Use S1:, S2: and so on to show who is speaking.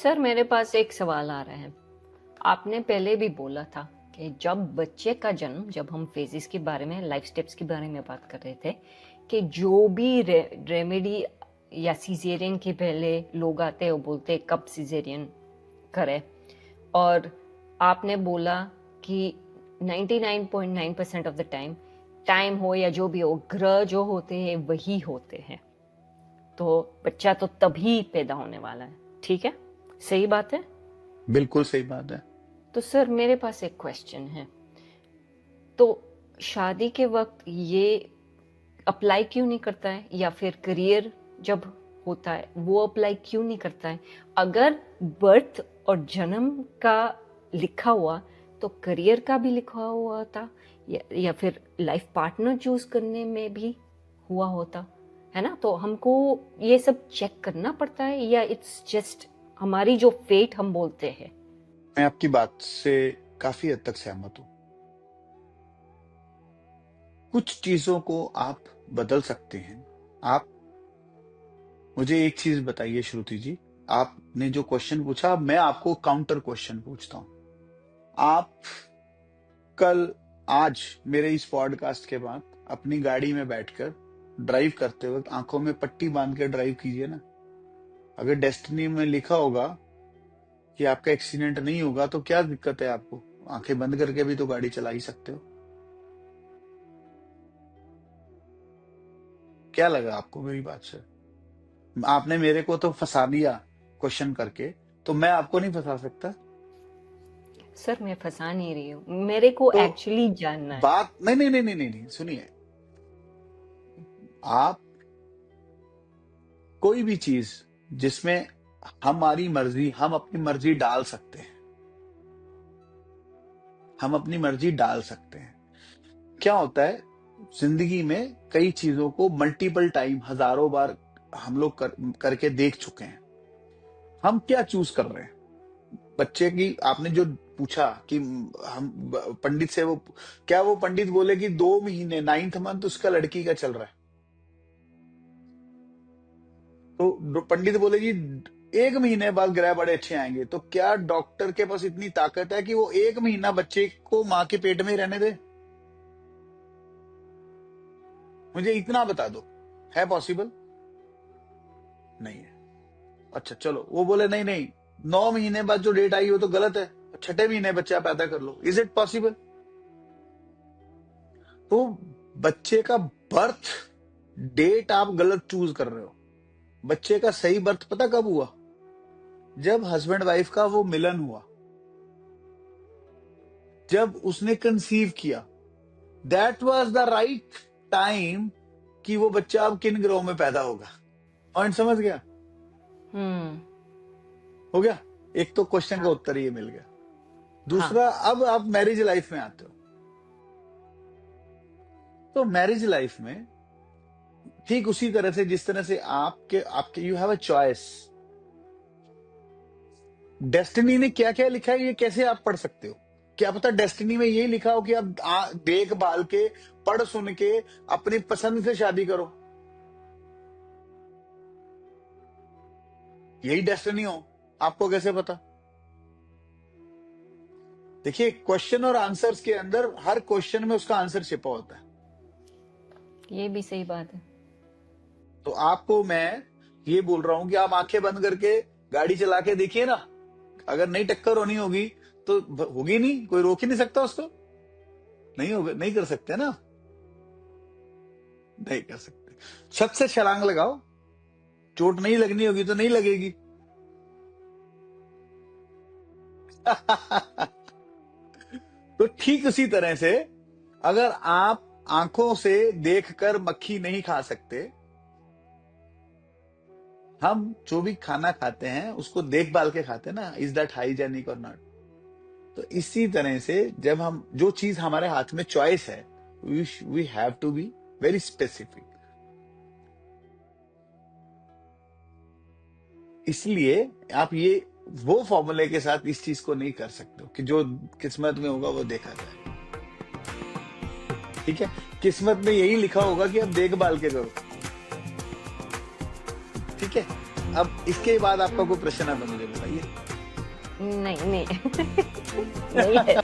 S1: Sir मेरे पास एक सवाल आ रहा है। आपने पहले भी बोला था कि जब बच्चे का जन्म, जब हम फेजेस के बारे में, लाइफ स्टेप्स के बारे में बात कर रहे थे, कि जो भी रेमेडी या सिजेरियन के पहले लोग आते हैं वो बोलते हैं कब सिजेरियन करें, और आपने बोला कि 99.9% ऑफ द टाइम हो या जो भी हो, ग्रह जो होते हैं वही होते हैं, तो बच्चा तो तभी पैदा होने वाला है। ठीक है, सही बात है।
S2: बिल्कुल सही बात है।
S1: तो सर मेरे पास एक क्वेश्चन है, तो शादी के वक्त ये अप्लाई क्यों नहीं करता है, या फिर करियर जब होता है वो अप्लाई क्यों नहीं करता है? अगर बर्थ और जन्म का लिखा हुआ तो करियर का भी लिखा हुआ था, या फिर लाइफ पार्टनर चूज करने में भी हुआ होता है ना। तो हमको ये सब चेक करना पड़ता है, या इट्स जस्ट हमारी जो फेट हम बोलते हैं?
S2: मैं आपकी बात से काफी हद तक सहमत हूं। कुछ चीजों को आप बदल सकते हैं। आप मुझे एक चीज बताइए श्रुति जी, आपने जो क्वेश्चन पूछा, मैं आपको काउंटर क्वेश्चन पूछता हूं। आप कल आज मेरे इस पॉडकास्ट के बाद अपनी गाड़ी में बैठकर ड्राइव करते वक्त आंखों में पट्टी बांध कर ड्राइव कीजिए ना। अगर डेस्टिनी में लिखा होगा कि आपका एक्सीडेंट नहीं होगा तो क्या दिक्कत है आपको? आंखें बंद करके भी तो गाड़ी चला ही सकते हो। क्या लगा आपको मेरी बात से? आपने मेरे को तो फंसा दिया क्वेश्चन करके, तो मैं आपको नहीं फंसा सकता?
S1: सर मैं फंसा नहीं रही हूँ, मेरे को
S2: तो
S1: एक्चुअली जानना है।
S2: बात नहीं नहीं नहीं नहीं नहीं, नहीं सुनिए। आप कोई भी चीज जिसमें हमारी मर्जी, हम अपनी मर्जी डाल सकते हैं, हम अपनी मर्जी डाल सकते हैं। क्या होता है जिंदगी में, कई चीजों को मल्टीपल टाइम, हजारों बार हम लोग करके देख चुके हैं। हम क्या चूज कर रहे हैं? बच्चे की आपने जो पूछा कि हम पंडित से वो, क्या वो पंडित बोले कि 2 महीने 9th मंथ उसका लड़की का चल रहा है, तो पंडित बोले जी 1 महीने बाद ग्रह बड़े अच्छे आएंगे, तो क्या डॉक्टर के पास इतनी ताकत है कि वो 1 महीना बच्चे को मां के पेट में ही रहने दे? मुझे इतना बता दो, है पॉसिबल? नहीं है। अच्छा चलो, वो बोले नहीं नहीं, 9 महीने बाद जो डेट आई वो तो गलत है, छठे महीने बच्चा पैदा कर लो। Is it possible? तो बच्चे का बर्थ डेट आप गलत चूज कर रहे हो। बच्चे का सही बर्थ पता कब हुआ? जब हस्बैंड वाइफ का वो मिलन हुआ, जब उसने कंसीव किया, that was the right time कि वो बच्चा अब किन ग्रहों में पैदा होगा। पॉइंट समझ गया?
S1: हम्म।
S2: हो गया। एक तो क्वेश्चन का
S1: हाँ
S2: उत्तर ये मिल गया।
S1: हाँ।
S2: दूसरा, अब आप मैरिज लाइफ में आते हो, तो मैरिज लाइफ में ठीक उसी तरह से जिस तरह से आपके आपके you have a choice. Destiny ने क्या क्या लिखा है ये कैसे आप पढ़ सकते हो? क्या पता डेस्टिनी में यही लिखा हो कि आप देख भाल के, पढ़ सुन के अपनी पसंद से शादी करो, यही डेस्टिनी हो? आपको कैसे पता? देखिए, क्वेश्चन और आंसर्स के अंदर हर क्वेश्चन में उसका आंसर छिपा होता है।
S1: ये भी सही बात है।
S2: तो आपको मैं ये बोल रहा हूं कि आप आंखें बंद करके गाड़ी चला के देखिए ना। अगर नहीं टक्कर होनी होगी तो होगी नहीं, कोई रोक ही नहीं सकता उसको। नहीं होगा, नहीं कर सकते ना, नहीं कर सकते। छत से छलांग लगाओ, चोट नहीं लगनी होगी तो नहीं लगेगी। तो ठीक उसी तरह से, अगर आप आंखों से देखकर मक्खी नहीं खा सकते, हम जो भी खाना खाते हैं उसको देखभाल के खाते हैं ना, इज दैट हाइजेनिक और नॉट? तो इसी तरह से जब हम, जो चीज हमारे हाथ में चॉइस है, we have to be very specific. इसलिए आप ये वो फॉर्मूले के साथ इस चीज को नहीं कर सकते हो कि जो किस्मत में होगा वो देखा जाए। ठीक है, किस्मत में यही लिखा होगा कि आप देखभाल के करो। ठीक है, अब इसके बाद आपका कोई प्रश्न है तो मुझे बताइए।
S1: नहीं नहीं नहीं है।